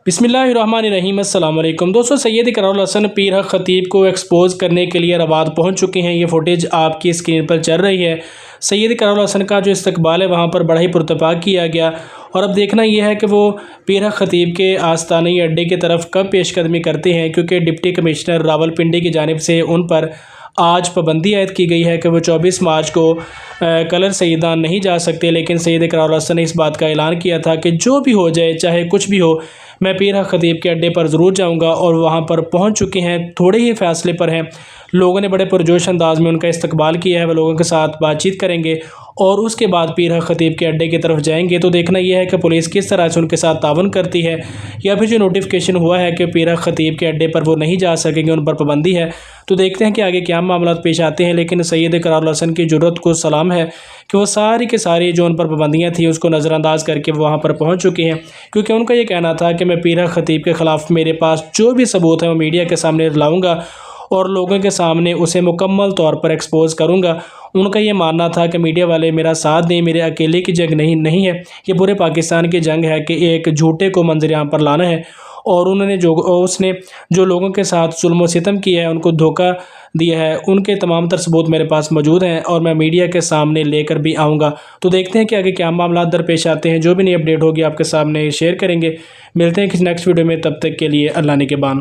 बिस्मिल्लाहिर्रहमानिर्रहीम। अस्सलाम वालेकुम दोस्तों, सैयद इकरारुल हसन पीर हक खतीब को एक्सपोज करने के लिए रबात पहुंच चुके हैं। ये फुटेज आपकी स्क्रीन पर चल रही है। सैयद इकरारुल हसन का जो इस्तकबाल है वहाँ पर बड़ा ही पुरतपाक किया गया। और अब देखना यह है कि वो पीर हक खतीब के आस्तानी अड्डे की तरफ कब पेशकदमी करते हैं, क्योंकि डिप्टी कमिश्नर रावलपिंडी की जानिब से उन पर आज पाबंदी आयद की गई है कि वो 24 मार्च को कलर सईदान नहीं जा सकते। लेकिन सैयद इकरारुल हसन ने इस बात का ऐलान किया था कि जो भी हो जाए, चाहे कुछ भी हो, मैं पीर हक खतीब के अड्डे पर ज़रूर जाऊंगा। और वहां पर पहुंच चुके हैं, थोड़े ही फ़ासले पर हैं। लोगों ने बड़े पुरजोश अंदाज में उनका इस्तकबाल किया है। वो लोगों के साथ बातचीत करेंगे और उसके बाद पीर हक खतीब के अड्डे की तरफ जाएंगे। तो देखना यह है कि पुलिस किस तरह से उनके साथ तावन करती है, या फिर जो नोटिफिकेशन हुआ है कि पीर हक खतीब के अड्डे पर वो नहीं जा सकेंगे, उन पर पाबंदी है। तो देखते हैं कि आगे क्या मामला पेश आते हैं। लेकिन सैयद इकरारुल हसन की जुर्रत को सलाम है कि वो सारी के सारी जो उन पर पाबंदियाँ थी उसको नज़रअंदाज करके वो वहाँ पर पहुँच चुके हैं। क्योंकि उनका ये कहना था कि मैं पीर हक खतीब के ख़िलाफ़ मेरे पास जो भी सबूत है वो मीडिया के सामने लाऊंगा और लोगों के सामने उसे मुकम्मल तौर पर एक्सपोज करूंगा। उनका ये मानना था कि मीडिया वाले मेरा साथ दें, मेरे अकेले की जंग नहीं है, ये पूरे पाकिस्तान की जंग है कि एक झूठे को मंजर-ए-आम पर लाना है। और उसने जो लोगों के साथ जुल्म व सितम किया है, उनको धोखा दिया है, उनके तमाम तर सबूत मेरे पास मौजूद हैं और मैं मीडिया के सामने लेकर भी आऊँगा। तो देखते हैं कि आगे क्या मामला दरपेश आते हैं। जो भी नई अपडेट होगी आपके सामने शेयर करेंगे। मिलते हैं किसी नेक्स्ट वीडियो में, तब तक के लिए अल्लाह निगहबान।